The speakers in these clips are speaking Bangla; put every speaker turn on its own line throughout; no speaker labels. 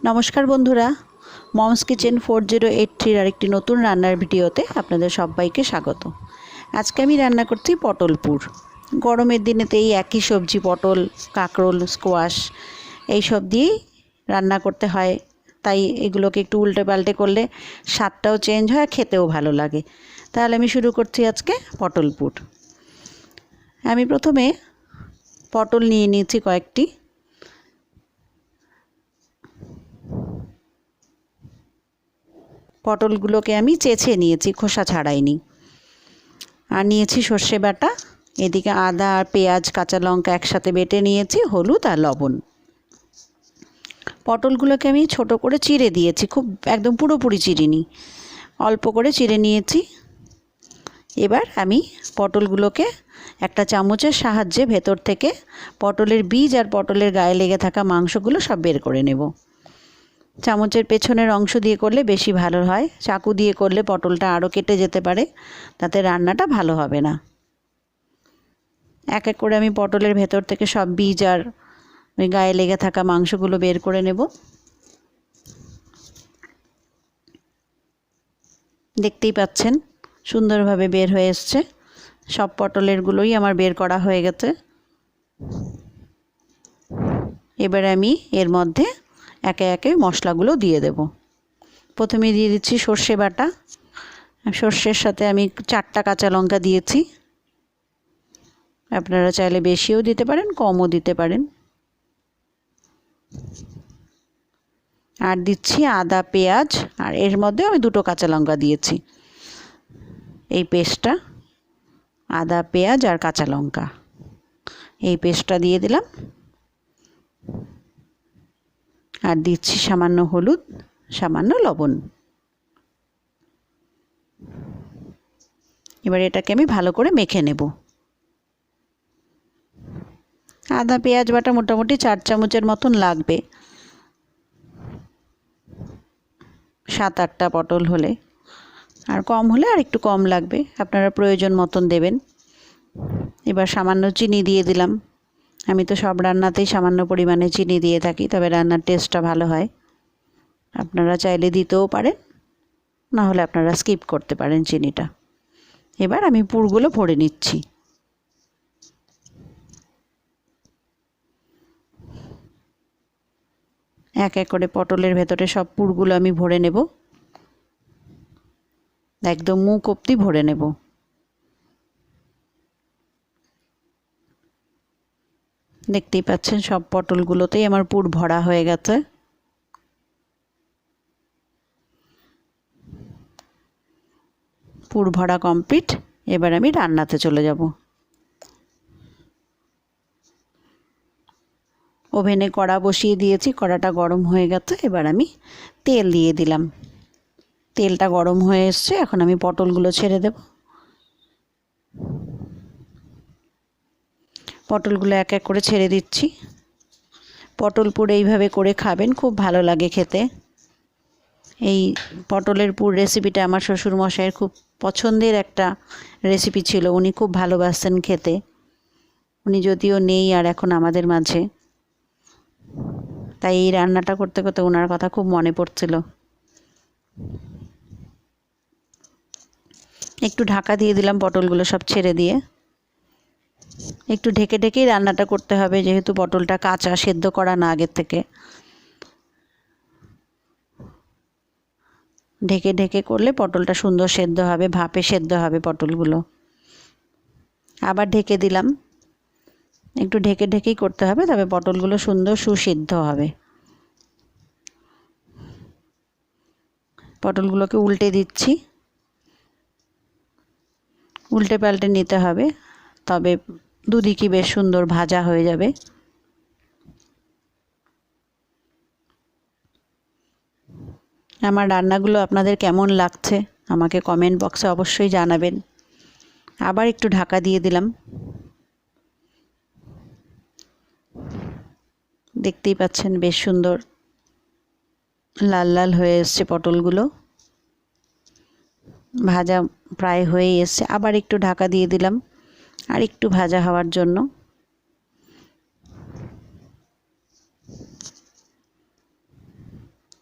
নমস্কার বন্ধুরা, মমস কিচেন 4083 আরেকটি নতুন রান্নার ভিডিওতে আপনাদের সবাইকে স্বাগত। আজকে আমি রান্না করছি পটল পুর। গরমের দিনেতে এই একই সবজি পটল, কাঁকরোল, স্কোয়াশ এইসব দিয়েই রান্না করতে হয়, তাই এগুলোকে একটু উল্টে পাল্টে করলে স্বাদটাও চেঞ্জ হয়, খেতেও ভালো লাগে। তাহলে আমি শুরু করছি আজকে পটল পুর। আমি প্রথমে পটল নিয়ে নিয়েছি কয়েকটি। পটলগুলোকে আমি চেঁচে নিয়েছি, খোসা ছাড়াইনি। আর নিয়েছি সর্ষে বাটা, এদিকে আদা আর পেঁয়াজ কাঁচা লঙ্কা একসাথে বেটে নিয়েছি, হলুদ আর লবণ। পটলগুলোকে আমি ছোট করে চিড়ে দিয়েছি, খুব একদম পুরোপুরি চিড়িনি, অল্প করে চিড়ে নিয়েছি। এবার আমি পটলগুলোকে একটা চামচের সাহায্যে ভেতর থেকে পটলের বীজ আর পটলের গায়ে লেগে থাকা মাংসগুলো সব বের করে নেব। চামচের পেছনের অংশ দিয়ে করলে বেশি ভালো হয়, চাকু দিয়ে করলে পটলটা আরও কেটে যেতে পারে, তাতে রান্নাটা ভালো হবে না। এক এক করে আমি পটলের ভেতর থেকে সব বীজ আর ওই গায়ে লেগে থাকা মাংসগুলো বের করে নেব। দেখতেই পাচ্ছেন সুন্দরভাবে বের হয়ে এসছে। সব পটলেরগুলোই আমার বের করা হয়ে গেছে। এবার আমি এর মধ্যে একে একে মশলাগুলো দিয়ে দেব। প্রথমে দিয়ে দিচ্ছি সর্ষে বাটা। সর্ষের সাথে আমি 4টা কাঁচা লঙ্কা দিয়েছি। আপনারা চাইলে বেশিও দিতে পারেন, কমও দিতে পারেন। আর দিচ্ছি আদা পেঁয়াজ, আর এর মধ্যে আমি 2টো কাঁচা লঙ্কা দিয়েছি। এই পেস্টটা, আদা পেঁয়াজ আর কাঁচা লঙ্কা, এই পেস্টটা দিয়ে দিলাম। আর দিচ্ছি সামান্য হলুদ, সামান্য লবণ। এবার এটাকে আমি ভালো করে মেখে নেব। আদা পেঁয়াজ বাটা মোটামুটি 4 চামচের মতন লাগবে, 7-8টা পটল হলে। আর কম হলে আর একটু কম লাগবে, আপনারা প্রয়োজন মতন দেবেন। এবার সামান্য চিনি দিয়ে দিলাম। আমি তো সব রান্নাতেই সামান্য পরিমাণে চিনি দিয়ে থাকি, তবে রান্নার টেস্টটা ভালো হয়। আপনারা চাইলে দিতেও পারেন, না হলে আপনারা স্কিপ করতে পারেন চিনিটা। এবার আমি পুরগুলো ভরে নিচ্ছি। এক এক করে পটলের ভেতরে সব পুরগুলো আমি ভরে নেব, একদম মুখ অবধি ভরে নেব। দেখতেই পাচ্ছেন সব পটলগুলোতেই আমার পুর ভরা হয়ে গেছে। পুর ভরা কমপ্লিট। এবার আমি রান্নাতে চলে যাব। ওভেনে কড়া বসিয়ে দিয়েছি, কড়াটা গরম হয়ে গেছে। এবার আমি তেল দিয়ে দিলাম। তেলটা গরম হয়ে এসছে, এখন আমি পটলগুলো ছেড়ে দেব। পটলগুলো এক এক করে ছেড়ে দিচ্ছি। পটল পুর এইভাবে করে খাবেন, খুব ভালো লাগে খেতে। এই পটলের পুর রেসিপিটা আমার শ্বশুরমশাইয়ের খুব পছন্দের একটা রেসিপি ছিল, উনি খুব ভালোবাসতেন খেতে। উনি যদিও নেই আর এখন আমাদের মাঝে, তাই এই রান্নাটা করতে করতে ওনার কথা খুব মনে পড়ছিল। একটু ঢাকা দিয়ে দিলাম পটলগুলো সব ছেড়ে দিয়ে। একটু ঢেকে ঢেকেই রান্নাটা করতে হবে, যেহেতু পটলটা কাঁচা, সেদ্ধ করা না আগের থেকে। ঢেকে ঢেকে করলে পটলটা সুন্দর সেদ্ধ হবে, ভাপে সেদ্ধ হবে পটলগুলো। আবার ঢেকে দিলাম। একটু ঢেকে ঢেকেই করতে হবে, তবে পটলগুলো সুন্দর সুসিদ্ধ হবে। পটলগুলোকে উল্টে দিচ্ছি, উল্টে পাল্টে নিতে হবে, তবে দুদিকই বেশ সুন্দর ভাজা হয়ে যাবে। আমার রান্নাগুলো আপনাদের কেমন লাগছে আমাকে কমেন্ট বক্সে অবশ্যই জানাবেন। আবার একটু ঢাকা দিয়ে দিলাম। দেখতেই পাচ্ছেন বেশ সুন্দর লাল লাল হয়ে এসছে পটলগুলো, ভাজা প্রায় হয়ে এসছে। আবার একটু ঢাকা দিয়ে দিলাম আর একটু ভাজা হওয়ার জন্য।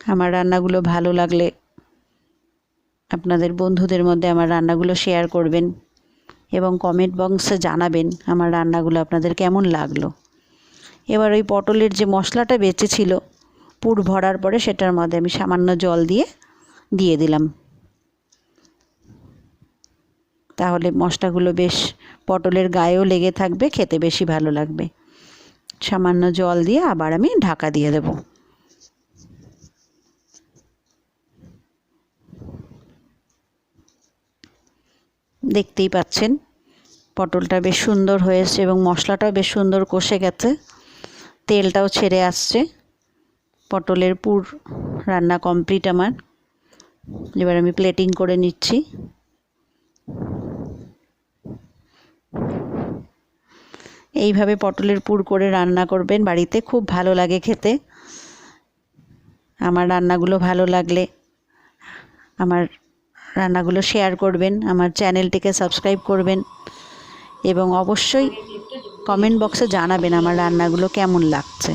আমার রান্নাগুলো ভালো লাগলে আপনাদের বন্ধুদের মধ্যে আমার রান্নাগুলো শেয়ার করবেন এবং কমেন্ট বক্সে জানাবেন আমার রান্নাগুলো আপনাদের কেমন লাগলো। এবার ওই পটলের যে মশলাটা বেঁচেছিল পুর ভরার পরে সেটার মধ্যে আমি সামান্য জল দিয়ে দিলাম। তাহলে মশলাগুলো বেশ পটলের গায়েও লেগে থাকবে, খেতে বেশি ভালো লাগবে। সামান্য জল দিয়ে আবার আমি ঢাকা দিয়ে দেব। দেখতেই পাচ্ছেন পটলটা বেশ সুন্দর হয়েছে এবং মশলাটাও বেশ সুন্দর কষে গেছে, তেলটাও ছেড়ে আসছে। পটলের পুর রান্না কমপ্লিট আমার। এবার আমি প্লেটিং করে নিচ্ছি। এইভাবে পটলের পুর করে রান্না করবেন বাড়িতে, খুব ভালো লাগে খেতে। আমার রান্নাগুলো ভালো লাগলে আমার রান্নাগুলো শেয়ার করবেন, আমার চ্যানেলটিকে সাবস্ক্রাইব করবেন এবং অবশ্যই কমেন্ট বক্সে জানাবেন আমার রান্নাগুলো কেমন লাগছে।